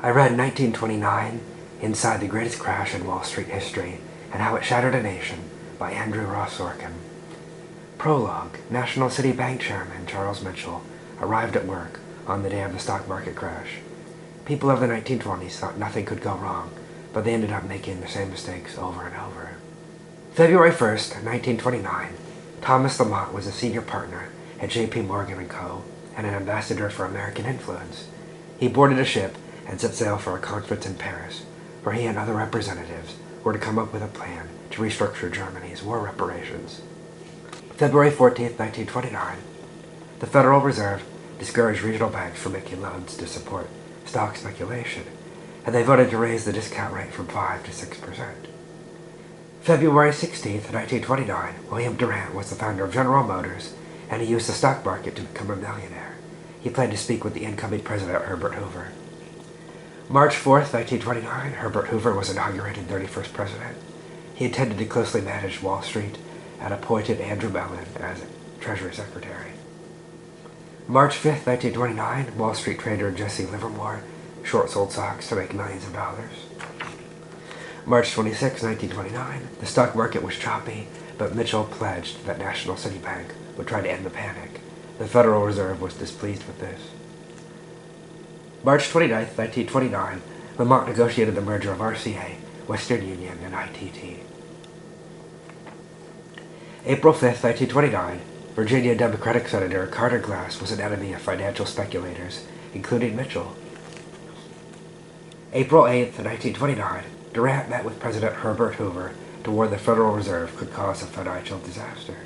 I read 1929, Inside the Greatest Crash in Wall Street History, and How It Shattered a Nation by Andrew Ross Sorkin. Prologue. National City Bank Chairman Charles Mitchell arrived at work on the day of the stock market crash. People of the 1920s thought nothing could go wrong, but they ended up making the same mistakes over and over. February 1st, 1929, Thomas Lamont was a senior partner at J.P. Morgan & Co. and an ambassador for American influence. He boarded a ship and set sail for a conference in Paris, where he and other representatives were to come up with a plan to restructure Germany's war reparations. February 14th, 1929, the Federal Reserve discouraged regional banks from making loans to support stock speculation, and they voted to raise the discount rate from 5 to 6%. February 16th, 1929, William Durant was the founder of General Motors, and he used the stock market to become a millionaire. He planned to speak with the incoming president, Herbert Hoover. March 4th, 1929, Herbert Hoover was inaugurated 31st president. He intended to closely manage Wall Street and appointed Andrew Mellon as Treasury Secretary. March 5th, 1929, Wall Street trader Jesse Livermore short-sold stocks to make millions of dollars. March 26, 1929, the stock market was choppy, but Mitchell pledged that National City Bank would try to end the panic. The Federal Reserve was displeased with this. March 29, 1929, Lamont negotiated the merger of RCA, Western Union, and ITT. April 5, 1929, Virginia Democratic Senator Carter Glass was an enemy of financial speculators, including Mitchell. April 8, 1929, Durant met with President Herbert Hoover to warn the Federal Reserve could cause a financial disaster.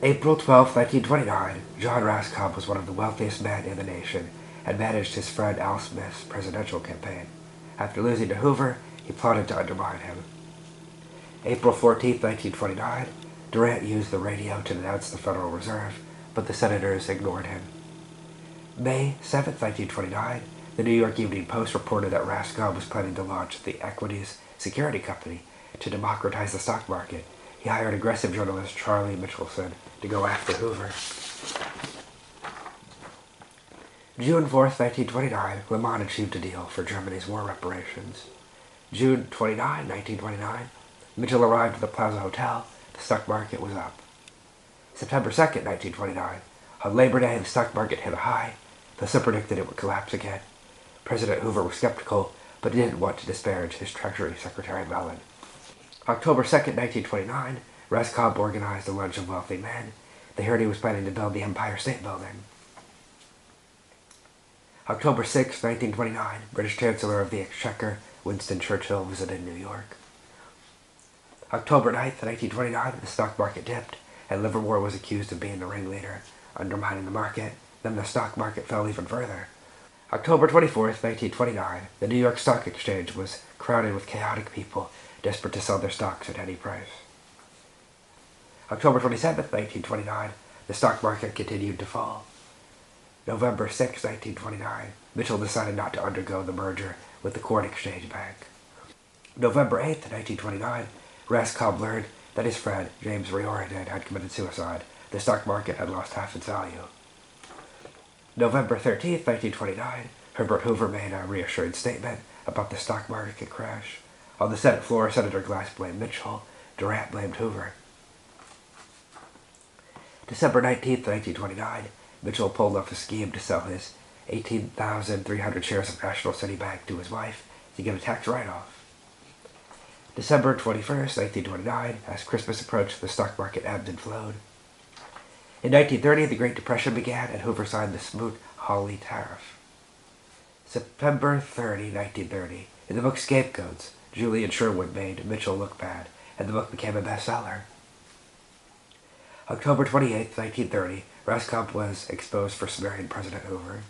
April 12, 1929, John Raskob was one of the wealthiest men in the nation and managed his friend Al Smith's presidential campaign. After losing to Hoover, he plotted to undermine him. April 14, 1929, Durant used the radio to denounce the Federal Reserve, but the senators ignored him. May 7, 1929, the New York Evening Post reported that Raskob was planning to launch the Equities Security Company to democratize the stock market. He hired aggressive journalist Charlie Michelson to go after Hoover. June 4th, 1929, Lamont achieved a deal for Germany's war reparations. June 29, 1929, Mitchell arrived at the Plaza Hotel. The stock market was up. September 2nd, 1929, on Labor Day, the stock market hit a high. The sun predicted it would collapse again. President Hoover was skeptical, but he didn't want to disparage his Treasury Secretary Mellon. October 2nd, 1929, Raskob organized a lunch of wealthy men. They heard he was planning to build the Empire State Building. October 6, 1929, British Chancellor of the Exchequer Winston Churchill visited New York. October 9th, 1929, the stock market dipped, and Livermore was accused of being the ringleader, undermining the market. Then the stock market fell even further. October 24th, 1929, the New York Stock Exchange was crowded with chaotic people desperate to sell their stocks at any price. October 27th, 1929, the stock market continued to fall. November 6, 1929, Mitchell decided not to undergo the merger with the Corn Exchange Bank. November 8th, 1929, Raskob learned that his friend, James Riordan, had committed suicide. The stock market had lost half its value. November 13th, 1929, Herbert Hoover made a reassuring statement about the stock market crash. On the Senate floor, Senator Glass blamed Mitchell. Durant blamed Hoover. December 19th, 1929, Mitchell pulled off a scheme to sell his 18,300 shares of National City Bank to his wife to get a tax write-off. December 21st, 1929, as Christmas approached, the stock market ebbed and flowed. In 1930, the Great Depression began, and Hoover signed the Smoot-Hawley Tariff. September 30, 1930, in the book Scapegoats, Julian Sherwood made Mitchell look bad, and the book became a bestseller. October 28, 1930, Raskob was exposed for smearing President Hoover.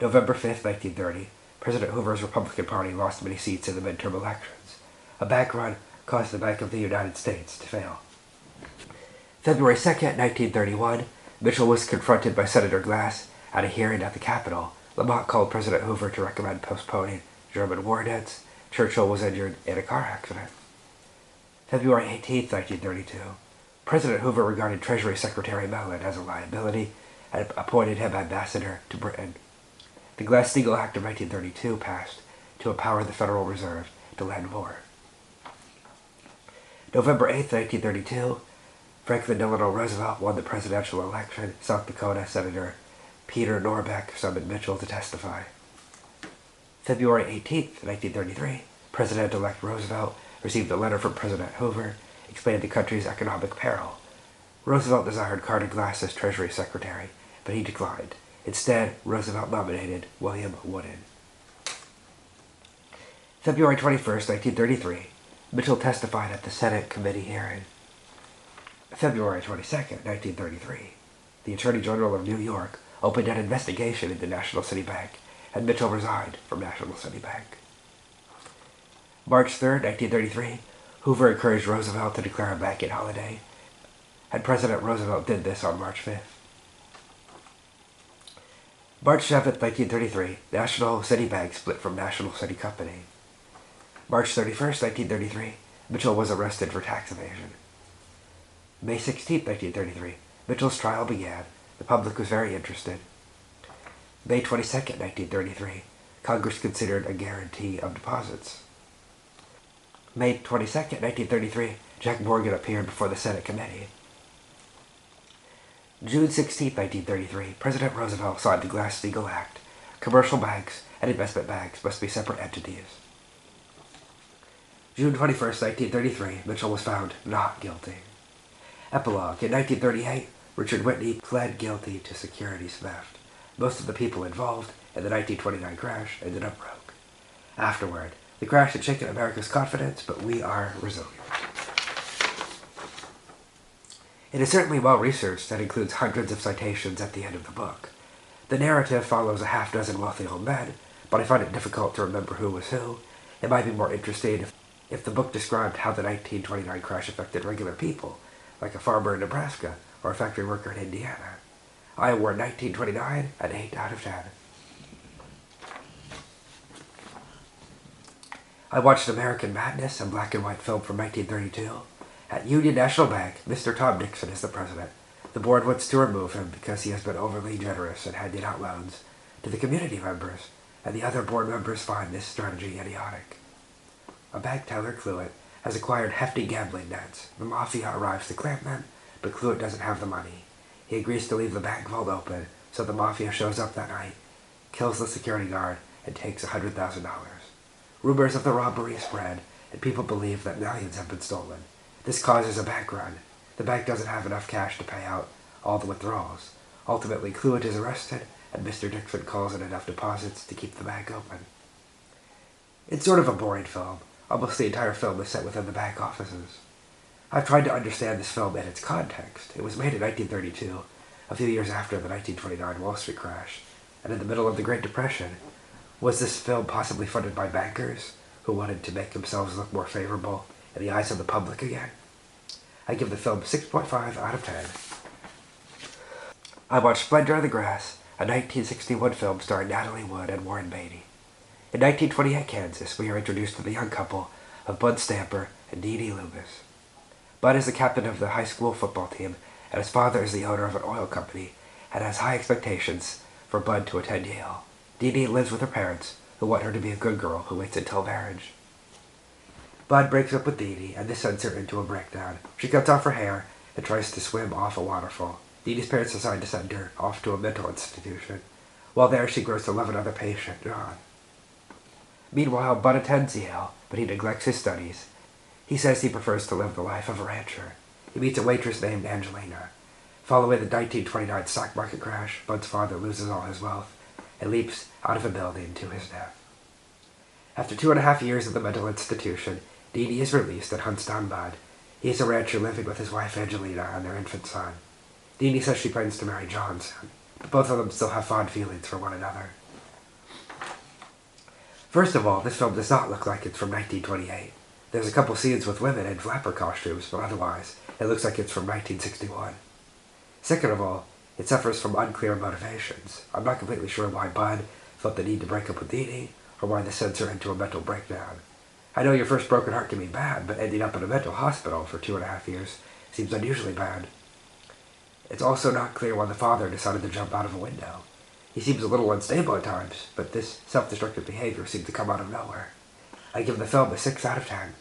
November 5, 1930, President Hoover's Republican Party lost many seats in the midterm elections. A bank run caused the Bank of the United States to fail. February 2, 1931, Mitchell was confronted by Senator Glass at a hearing at the Capitol. Lamont called President Hoover to recommend postponing German war debts. Churchill was injured in a car accident. February 18, 1932, President Hoover regarded Treasury Secretary Mellon as a liability and appointed him ambassador to Britain. The Glass-Steagall Act of 1932 passed to empower the Federal Reserve to lend more. November 8, 1932, Franklin Delano Roosevelt won the presidential election. South Dakota Senator Peter Norbeck summoned Mitchell to testify. February 18, 1933, President-elect Roosevelt received a letter from President Hoover explaining the country's economic peril. Roosevelt desired Carter Glass as Treasury Secretary, but he declined. Instead, Roosevelt nominated William Wooden. February 21, 1933, Mitchell testified at the Senate committee hearing. February 22, 1933, the Attorney General of New York opened an investigation into National City Bank, and Mitchell resigned from National City Bank. March 3, 1933, Hoover encouraged Roosevelt to declare a banking holiday, and President Roosevelt did this on March 5th. March 7, 1933, National City Bank split from National City Company. March 31, 1933, Mitchell was arrested for tax evasion. May 16, 1933, Mitchell's trial began. The public was very interested. May 22, 1933, Congress considered a guarantee of deposits. May 22, 1933, Jack Morgan appeared before the Senate committee. June 16, 1933, President Roosevelt signed the Glass-Steagall Act. Commercial banks and investment banks must be separate entities. June 21, 1933, Mitchell was found not guilty. Epilogue. In 1938, Richard Whitney pled guilty to securities theft. Most of the people involved in the 1929 crash ended up broke. Afterward, the crash had shaken America's confidence, but we are resilient. It is certainly well-researched and includes hundreds of citations at the end of the book. The narrative follows a half-dozen wealthy old men, but I find it difficult to remember who was who. It might be more interesting if the book described how the 1929 crash affected regular people, like a farmer in Nebraska or a factory worker in Indiana. I award 1929 an 8 out of 10. I watched American Madness, a black and white film from 1932. At Union National Bank, Mr. Tom Dixon is the president. The board wants to remove him because he has been overly generous in handing out loans to the community members, and the other board members find this strategy idiotic. A bank teller, Cluett, has acquired hefty gambling debts. The mafia arrives to clamp them, but Cluett doesn't have the money. He agrees to leave the bank vault open, so the mafia shows up that night, kills the security guard, and takes $100,000. Rumors of the robbery spread, and people believe that millions have been stolen. This causes a bank run. The bank doesn't have enough cash to pay out all the withdrawals. Ultimately, Cluett is arrested, and Mr. Dixon calls in enough deposits to keep the bank open. It's sort of a boring film. Almost the entire film is set within the bank offices. I've tried to understand this film in its context. It was made in 1932, a few years after the 1929 Wall Street crash, and in the middle of the Great Depression. Was this film possibly funded by bankers who wanted to make themselves look more favorable in the eyes of the public again? I give the film 6.5 out of 10. I watched Splendor In The Grass, a 1961 film starring Natalie Wood and Warren Beatty. In 1928 Kansas, we are introduced to the young couple of Bud Stamper and Dee Dee Loomis. Bud is the captain of the high school football team, and his father is the owner of an oil company and has high expectations for Bud to attend Yale. Dee Dee lives with her parents, who want her to be a good girl who waits until marriage. Bud breaks up with Dee Dee, and this sends her into a breakdown. She cuts off her hair and tries to swim off a waterfall. Dee Dee's parents decide to send her off to a mental institution. While there, she grows to love another patient, John. Meanwhile, Bud attends Yale, but he neglects his studies. He says he prefers to live the life of a rancher. He meets a waitress named Angelina. Following the 1929 stock market crash, Bud's father loses all his wealth and leaps out of a building to his death. After 2.5 years in the mental institution, Dee Dee is released and hunts down Bud. He is a rancher living with his wife Angelina and their infant son. Dee Dee says she plans to marry John soon, but both of them still have fond feelings for one another. First of all, this film does not look like it's from 1928. There's a couple scenes with women in flapper costumes, but otherwise, it looks like it's from 1961. Second of all, it suffers from unclear motivations. I'm not completely sure why Bud felt the need to break up with Dee Dee, or why this sends her into a mental breakdown. I know your first broken heart can be bad, but ending up in a mental hospital for 2.5 years seems unusually bad. It's also not clear why the father decided to jump out of a window. He seems a little unstable at times, but this self-destructive behavior seemed to come out of nowhere. I give the film a 6 out of 10.